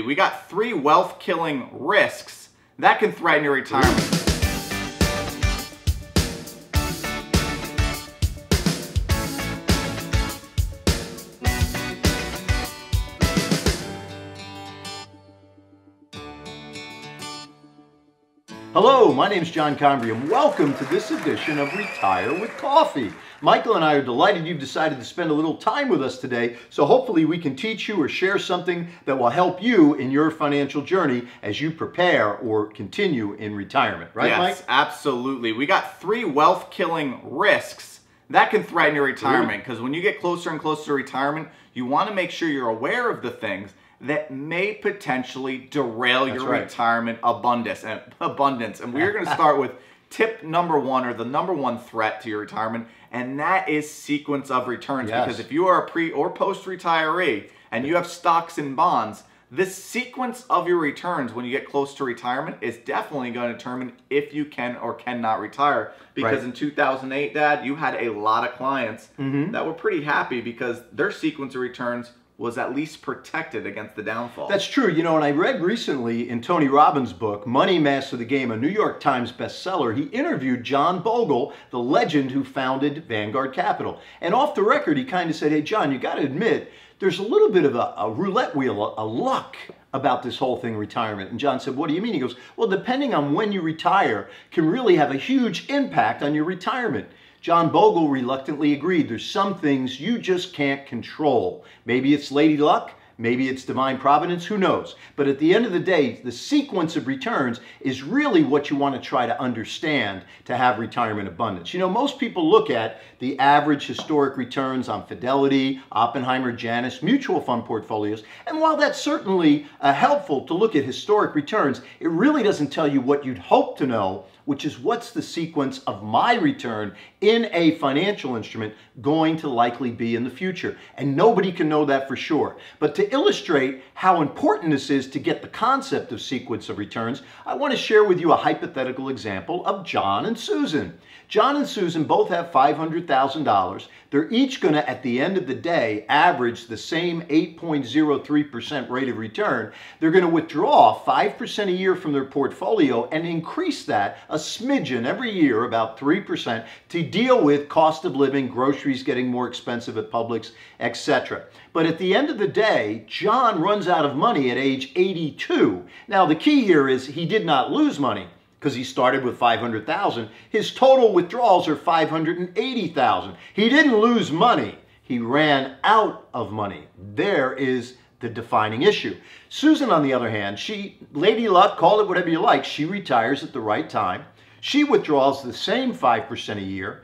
We got 3 wealth-killing risks that can threaten your retirement. Hello, my name is John Convery, and welcome to this edition of Retire with Coffee. Michael and I are delighted you've decided to spend a little time with us today, so hopefully we can teach you or share something that will help you in your financial journey as you prepare or continue in retirement. Right, yes, Mike? Absolutely. We got 3 wealth-killing risks that can threaten your retirement, because when you get closer and closer to retirement, you want to make sure you're aware of the things that may potentially derail your retirement abundance. And we're going to start with tip number 1, or the number 1 threat to your retirement, and that is sequence of returns. Yes. Because if you are a pre or post retiree and you have stocks and bonds, this sequence of your returns when you get close to retirement is definitely going to determine if you can or cannot retire. Because in 2008, Dad, you had a lot of clients that were pretty happy because their sequence of returns was at least protected against the downfall. That's true. You know, and I read recently in Tony Robbins' book, Money Master the Game, a New York Times bestseller, he interviewed John Bogle, the legend who founded Vanguard Capital. And off the record, he kind of said, hey, John, you got to admit, there's a little bit of a roulette wheel, a luck about this whole thing, retirement. And John said, what do you mean? He goes, well, depending on when you retire can really have a huge impact on your retirement. John Bogle reluctantly agreed. There's some things you just can't control. Maybe it's lady luck, maybe it's divine providence, who knows? But at the end of the day, the sequence of returns is really what you want to try to understand to have retirement abundance. You know, most people look at the average historic returns on Fidelity, Oppenheimer, Janus, mutual fund portfolios, and while that's certainly helpful to look at historic returns, it really doesn't tell you what you'd hope to know, which is what's the sequence of my return in a financial instrument going to likely be in the future. And nobody can know that for sure. But to illustrate how important this is to get the concept of sequence of returns, I want to share with you a hypothetical example of John and Susan. John and Susan both have $500,000. They're each going to, at the end of the day, average the same 8.03% rate of return. They're going to withdraw 5% a year from their portfolio and increase that a smidgen every year, about 3%, to deal with cost of living, groceries getting more expensive at Publix, etc. But at the end of the day, John runs out of money at age 82. Now, the key here is he did not lose money, because he started with $500,000. His total withdrawals are $580,000. He didn't lose money. He ran out of money. There is the defining issue. Susan, on the other hand, she, lady luck, call it whatever you like, she retires at the right time. She withdraws the same 5% a year.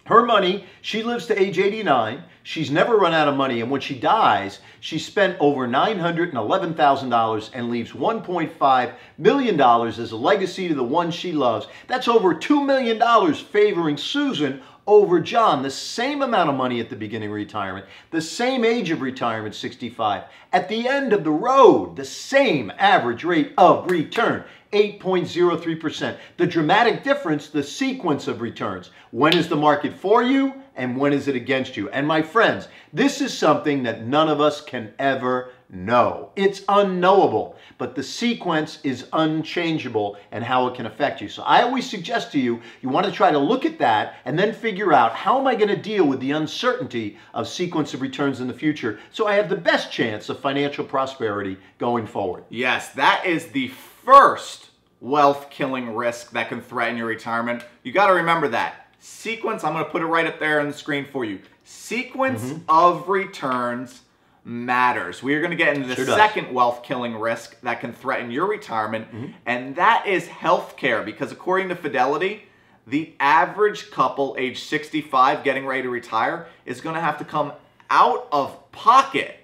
Her money, she lives to age 89. She's never run out of money, and when she dies, she spent over $911,000 and leaves $1.5 million as a legacy to the one she loves. That's over $2 million favoring Susan over John. The same amount of money at the beginning of retirement, the same age of retirement, 65. At the end of the road, the same average rate of return, 8.03%. The dramatic difference, the sequence of returns. When is the market for you and when is it against you? And my friends, this is something that none of us can ever know. It's unknowable, but the sequence is unchangeable and how it can affect you. So I always suggest to you, you want to try to look at that and then figure out, how am I going to deal with the uncertainty of sequence of returns in the future so I have the best chance of financial prosperity going forward? Yes, that is the first wealth-killing risk that can threaten your retirement. You got to remember that. Sequence, I'm going to put it right up there on the screen for you. Sequence of returns matters. We are going to get into the second wealth-killing risk that can threaten your retirement, and that is healthcare. Because according to Fidelity, the average couple age 65 getting ready to retire is going to have to come out of pocket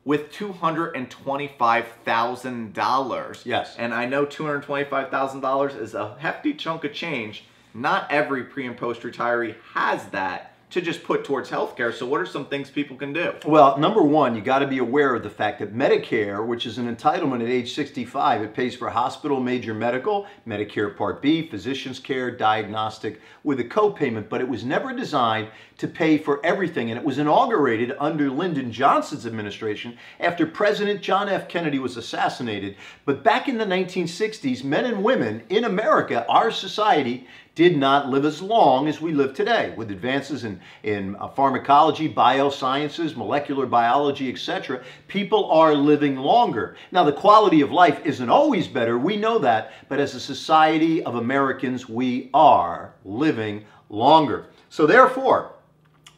with $225,000. Yes. And I know $225,000 is a hefty chunk of change. Not every pre and post retiree has that to just put towards healthcare. So what are some things people can do? Well, number one, you got to be aware of the fact that Medicare, which is an entitlement at age 65, it pays for hospital, major medical, Medicare Part B, physician's care, diagnostic with a copayment, but it was never designed to pay for everything. And it was inaugurated under Lyndon Johnson's administration after President John F. Kennedy was assassinated. But back in the 1960s, men and women in America, our society, did not live as long as we live today. With advances in pharmacology, biosciences, molecular biology, etc., people are living longer. Now, the quality of life isn't always better, we know that, but as a society of Americans, we are living longer. So therefore,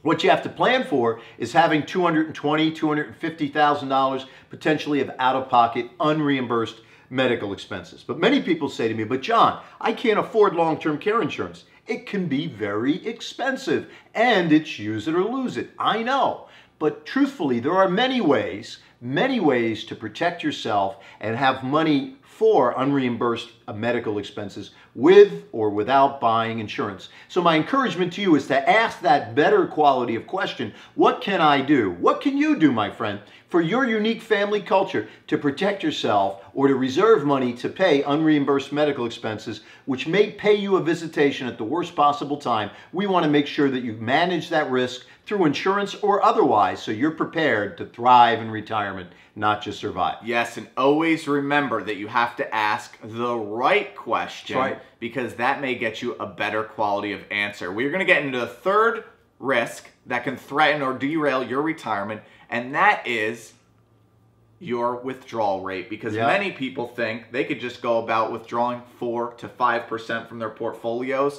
what you have to plan for is having $220,000, $250,000 potentially of out-of-pocket, unreimbursed medical expenses. But many people say to me, but John, I can't afford long-term care insurance. It can be very expensive and it's use it or lose it. I know, but truthfully, there are many ways to protect yourself and have money for unreimbursed medical expenses with or without buying insurance. So my encouragement to you is to ask that better quality of question. What can I do? What can you do, my friend, for your unique family culture to protect yourself or to reserve money to pay unreimbursed medical expenses, which may pay you a visitation at the worst possible time? We want to make sure that you manage that risk through insurance or otherwise, so you're prepared to thrive in retirement, not just survive. Yes, and always remember that you have to ask the right question, right, because that may get you a better quality of answer. We're going to get into the third risk that can threaten or derail your retirement, and that is your withdrawal rate, because many people think they could just go about withdrawing 4 to 5% from their portfolios,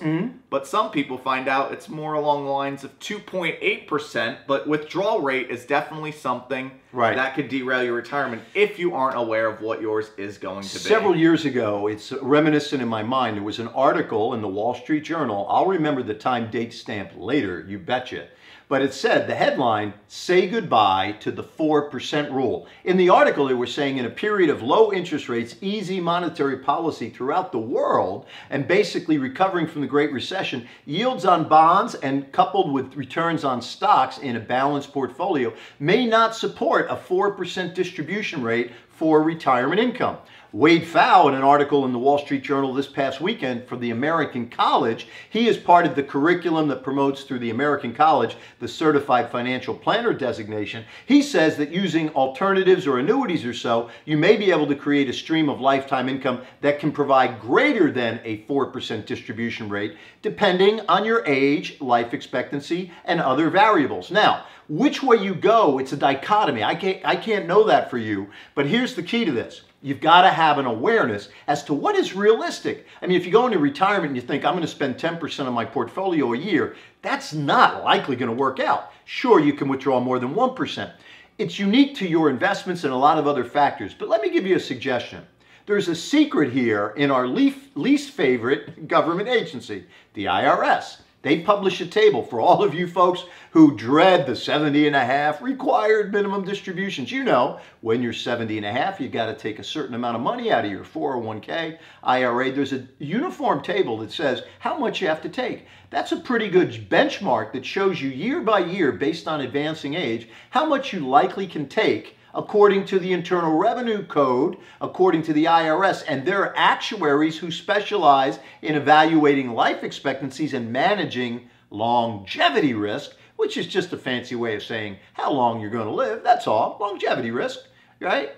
but some people find out it's more along the lines of 2.8%, but withdrawal rate is definitely something that could derail your retirement if you aren't aware of what yours is going to be. Several years ago, it's reminiscent in my mind, there was an article in the Wall Street Journal. I'll remember the time date stamp later, you betcha. But it said, the headline, "Say Goodbye to the 4% Rule." In the article, they were saying in a period of low interest rates, easy monetary policy throughout the world, and basically recovering from the Great Recession, yields on bonds and coupled with returns on stocks in a balanced portfolio may not support a 4% distribution rate for retirement income. Wade Pfau, in an article in the Wall Street Journal this past weekend for the American College, he is part of the curriculum that promotes through the American College the Certified Financial Planner designation. He says that using alternatives or annuities or so, you may be able to create a stream of lifetime income that can provide greater than a 4% distribution rate, depending on your age, life expectancy, and other variables. Now, which way you go, it's a dichotomy. I can't know that for you, but here's the key to this. You've got to have an awareness as to what is realistic. I mean, if you go into retirement and you think, I'm going to spend 10% of my portfolio a year, that's not likely going to work out. Sure, you can withdraw more than 1%. It's unique to your investments and a lot of other factors, but let me give you a suggestion. There's a secret here in our least favorite government agency, the IRS. They publish a table for all of you folks who dread the 70.5 required minimum distributions. You know, when you're 70.5, you got to take a certain amount of money out of your 401k, IRA. There's a uniform table that says how much you have to take. That's a pretty good benchmark that shows you year by year, based on advancing age, how much you likely can take according to the Internal Revenue Code, according to the IRS, and there are actuaries who specialize in evaluating life expectancies and managing longevity risk, which is just a fancy way of saying how long you're going to live. That's all, longevity risk, right?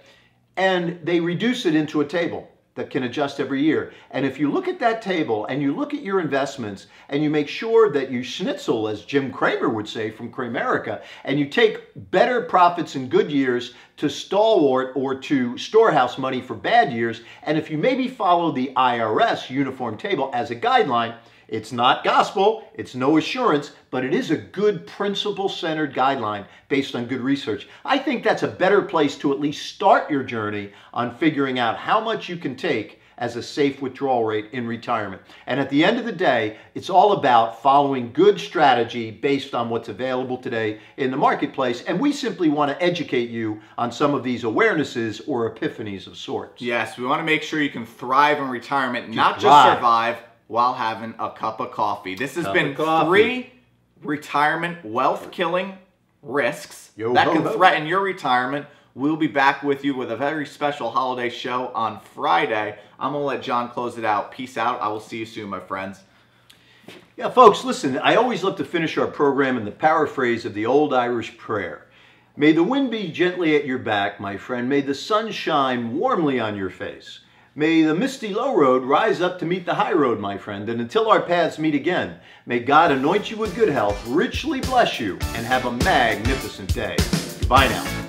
And they reduce it into a table that can adjust every year. And if you look at that table and you look at your investments and you make sure that you schnitzel, as Jim Cramer would say from Cramerica, and you take better profits in good years to stalwart or to storehouse money for bad years, and if you maybe follow the IRS uniform table as a guideline, it's not gospel, it's no assurance, but it is a good principle-centered guideline based on good research. I think that's a better place to at least start your journey on figuring out how much you can take as a safe withdrawal rate in retirement. And at the end of the day, it's all about following good strategy based on what's available today in the marketplace. And we simply want to educate you on some of these awarenesses or epiphanies of sorts. Yes, we want to make sure you can thrive in retirement, not just survive while having a cup of coffee. This has been 3 retirement wealth-killing risks Yo, that ho, can ho. threaten your retirement. We'll be back with you with a very special holiday show on Friday. I'm going to let John close it out. Peace out. I will see you soon, my friends. Yeah, folks, listen, I always love to finish our program in the paraphrase of the old Irish prayer. May the wind be gently at your back, my friend. May the sun shine warmly on your face. May the misty low road rise up to meet the high road, my friend. And until our paths meet again, may God anoint you with good health, richly bless you, and have a magnificent day. Goodbye now.